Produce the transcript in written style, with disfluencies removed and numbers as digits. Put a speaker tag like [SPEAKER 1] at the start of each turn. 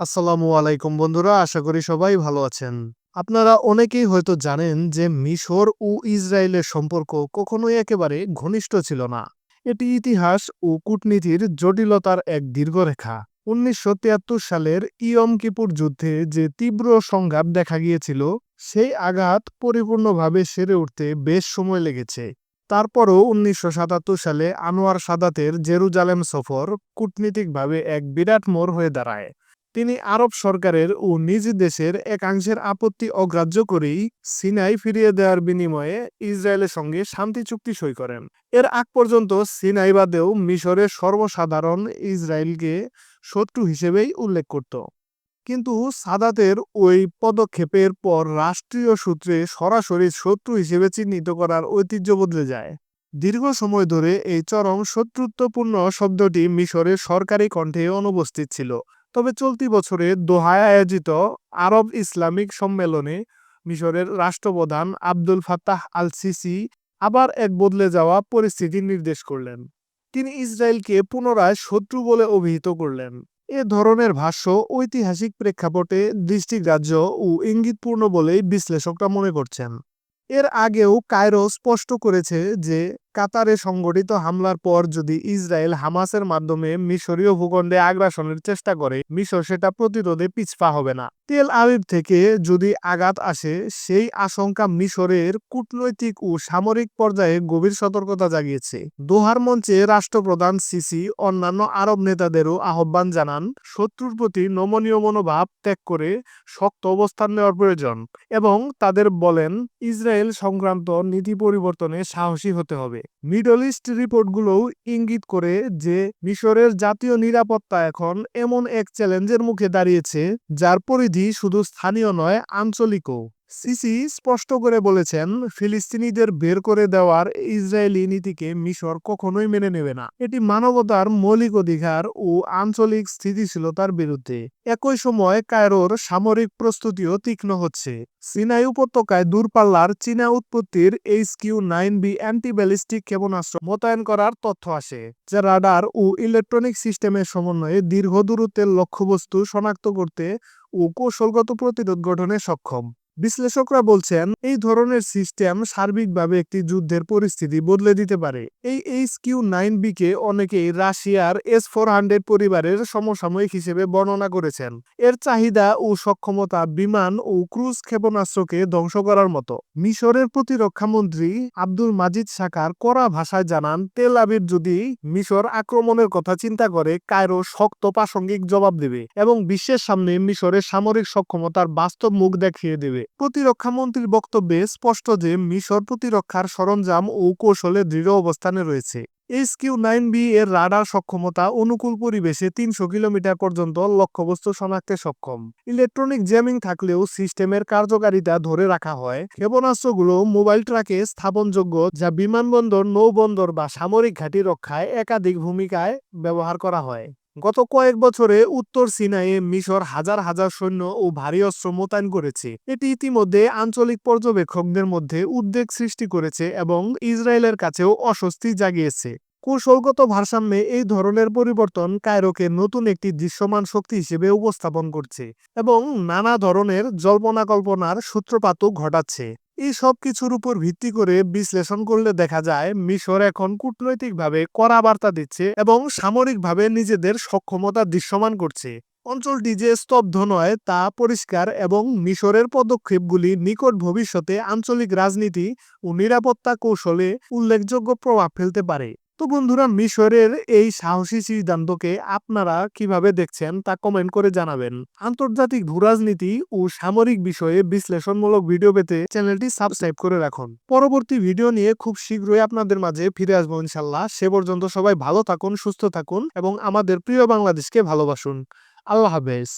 [SPEAKER 1] আসসালামু আলাইকুম বন্ধুরা, আশা করি সবাই ভালো আছেন। আপনারা অনেকেই হয়তো জানেন যে মিশর ও ইসরায়েলের সম্পর্ক কখনোই একেবারে ঘনিষ্ঠ ছিল না। এটি ইতিহাস ও কূটনীতির জটিলতার এক দীর্ঘরেখা। ১৯৭৩ সালের ইয়ম কিপুর যুদ্ধে যে তীব্র সংঘাত দেখা গিয়েছিল, সেই আঘাত পরিপূর্ণভাবে সেরে উঠতে বেশ সময় লেগেছে। তারপরও ১৯৭৭ সালে আনোয়ার সাদাতের জেরুজালেম সফর কূটনীতিকভাবে এক বিরাট মোড় হয়ে দাঁড়ায়। তিনি আরব সরকারের ও নিজ দেশের একাংশের আপত্তি অগ্রাহ্য করেই সিনাই ফিরিয়ে দেওয়ার বিনিময়ে ইসরায়েলের সঙ্গে শান্তি চুক্তি সই করেন। এর আগ পর্যন্ত সিনাই বাদেও মিশরের সর্বসাধারণ ইসরায়েলকে শত্রু হিসেবেই উল্লেখ করত। কিন্তু সাদাতের ওই পদক্ষেপের পর রাষ্ট্রীয় সূত্রে সরাসরি শত্রু হিসেবে চিহ্নিত করার ঐতিহ্য বদলে যায়। দীর্ঘ সময় ধরে এই চরম শত্রুত্বপূর্ণ শব্দটি মিশরের সরকারি কণ্ঠে অনুপস্থিত ছিল। তবে চলতি বছরে দোহায় আয়োজিত আরব ইসলামিক সম্মেলনে মিশরের রাষ্ট্রপ্রধান আব্দুল ফাত্তাহ আল সিসি আবার এক বদলে যাওয়া পরিস্থিতি নির্দেশ করলেন। তিনি ইসরায়েলকে পুনরায় শত্রু বলে অভিহিত করলেন। এ ধরনের ভাষ্য ঐতিহাসিক প্রেক্ষাপটে দৃষ্টিগ্রাহ্য ও ইঙ্গিতপূর্ণ বলেই বিশ্লেষকরা মনে করছেন। এর আগেও কায়রো স্পষ্ট করেছে যে কাতারে সংগঠিত হামলার পর যদি ইসরায়েল হামাসের মাধ্যমে মিশরীয় ভূখণ্ডে আগ্রাসনের চেষ্টা করে, মিশর সেটা প্রতিরোধে পিছপা হবে না। তেল আবিব থেকে যদি আঘাত আসে, সেই আশঙ্কা মিশরের কূটনৈতিক ও সামরিক পর্যায়ে গভীর সতর্কতা জাগিয়েছে। দোহার মঞ্চে রাষ্ট্রপ্রধান সিসি অন্যান্য আরব নেতাদেরও আহ্বান জানান শত্রুর প্রতি নমনীয় মনোভাব ত্যাগ করে শক্ত অবস্থান নেওয়ার প্রয়োজন, এবং তাদের বলেন ইসরায়েল সংক্রান্ত নীতি পরিবর্তনে সাহসী হতে হবে। মিডল ইস্ট রিপোর্টগুলোও ইঙ্গিত করে যে মিশরের জাতীয় নিরাপত্তা এখন এমন এক চ্যালেঞ্জের মুখে দাঁড়িয়েছে যার পরিধি শুধু স্থানীয় নয়, আঞ্চলিকও। সিসি স্পষ্ট করে বলেছেন, ফিলিস্তিনিদের বের করে দেওয়ার ইসরায়েলি নীতিকে মিশর কখনোই মেনে নেবে না। এটি মানবতার মৌলিক অধিকার ও আঞ্চলিক স্থিতিশীলতার বিরুদ্ধে। একই সময় কায়রোর সামরিক প্রস্তুতিও তীক্ষ্ণ হচ্ছে। সিনাই উপত্যকায় দূরপাল্লার চীনা উৎপত্তির HQ-9B অ্যান্টি ব্যালিস্টিক ক্ষেপণাস্ত্র মোতায়েন করার তথ্য আসে, যা রাডার ও ইলেকট্রনিক সিস্টেমের সমন্বয়ে দীর্ঘ দূরত্বের লক্ষ্যবস্তু শনাক্ত করতে ও কৌশলগত প্রতিরোধ গঠনে সক্ষম। বিশ্লেষকরা বলছেন, এই ধরনের সিস্টেম সার্বিকভাবে একটি যুদ্ধের পরিস্থিতি বদলে দিতে পারে। এই HQ-9B কে অনেকেই রাশিয়ার S-400 পরিবারের সমসাময়িক হিসেবে বর্ণনা করেছেন। এর চাহিদা ও সক্ষমতা বিমান ও ক্রুজ ক্ষেপণাস্ত্রকে ধ্বংস করার মতো। মিশরের প্রতিরক্ষা মন্ত্রী আব্দুল মাজিদ সাকার কড়া ভাষায় জানান, তেল আবিব যদি মিশর আক্রমণের কথা চিন্তা করে, কায়রো শক্ত প্রাসঙ্গিক জবাব দেবে এবং বিশ্বের সামনে মিশরের সামরিক সক্ষমতার বাস্তব মুখ দেখিয়ে দেবে। প্রতিরক্ষা মন্ত্রীর বক্তব্যে স্পষ্ট যে মিশর প্রতিরক্ষার সরঞ্জাম ও কৌশলে দৃঢ় অবস্থানে রয়েছে। HQ-9B এর রাডার সক্ষমতা অনুকূল পরিবেশে ৩০০ কিলোমিটার পর্যন্ত লক্ষ্যবস্তু শনাক্তে সক্ষম। ইলেকট্রনিক জ্যামিং থাকলেও সিস্টেমের কার্যকারিতা ধরে রাখা হয়। ক্ষেপণাস্ত্রগুলো মোবাইল ট্রাকে স্থাপনযোগ্য, যা বিমানবন্দর, নৌবন্দর বা সামরিক ঘাঁটি রক্ষায় একাধিক ভূমিকায় ব্যবহার করা হয়। গত কয়েক বছরে উত্তর সিনাইয়ে মিশর হাজার হাজার সৈন্য ও ভারী অস্ত্র মোতায়েন করেছে। এটি ইতিমধ্যে আঞ্চলিক পর্যবেক্ষকদের মধ্যে উদ্বেগ সৃষ্টি করেছে এবং ইসরায়েলের কাছেও অস্বস্তি জাগিয়েছে। কৌশলগত ভারসাম্যে এই ধরনের পরিবর্তন কায়রোকে নতুন একটি দৃশ্যমান শক্তি হিসেবে উপস্থাপন করছে এবং নানা ধরনের জল্পনা কল্পনার সূত্রপাতও ঘটাচ্ছে। এই সব কিছুর উপর ভিত্তি করে বিশ্লেষণ করলে দেখা যায়, মিশর এখন কূটনৈতিকভাবে কড়া বার্তা দিচ্ছে এবং সামরিকভাবে নিজেদের সক্ষমতা দৃশ্যমান করছে। অঞ্চলটি যে স্তব্ধ নয় তা পরিষ্কার, এবং মিশরের পদক্ষেপগুলি নিকট ভবিষ্যতে আঞ্চলিক রাজনীতি ও নিরাপত্তা কৌশলে উল্লেখযোগ্য প্রভাব ফেলতে পারে। তো বন্ধুরা, মিশরের এই সাহসী সিদ্ধান্তকে আপনারা কিভাবে দেখছেন তা কমেন্ট করে জানাবেন। আন্তর্জাতিক ভূরাজনীতি ও সামরিক বিষয়ে বিশ্লেষণমূলক ভিডিও পেতে চ্যানেলটি সাবস্ক্রাইব করে রাখুন। পরবর্তী ভিডিও নিয়ে খুব শীঘ্রই আপনাদের মাঝে ফিরে আসবো ইনশাল্লাহ। সে পর্যন্ত সবাই ভালো থাকুন, সুস্থ থাকুন এবং আমাদের প্রিয় বাংলাদেশকে ভালোবাসুন। আল্লাহ হাফেজ।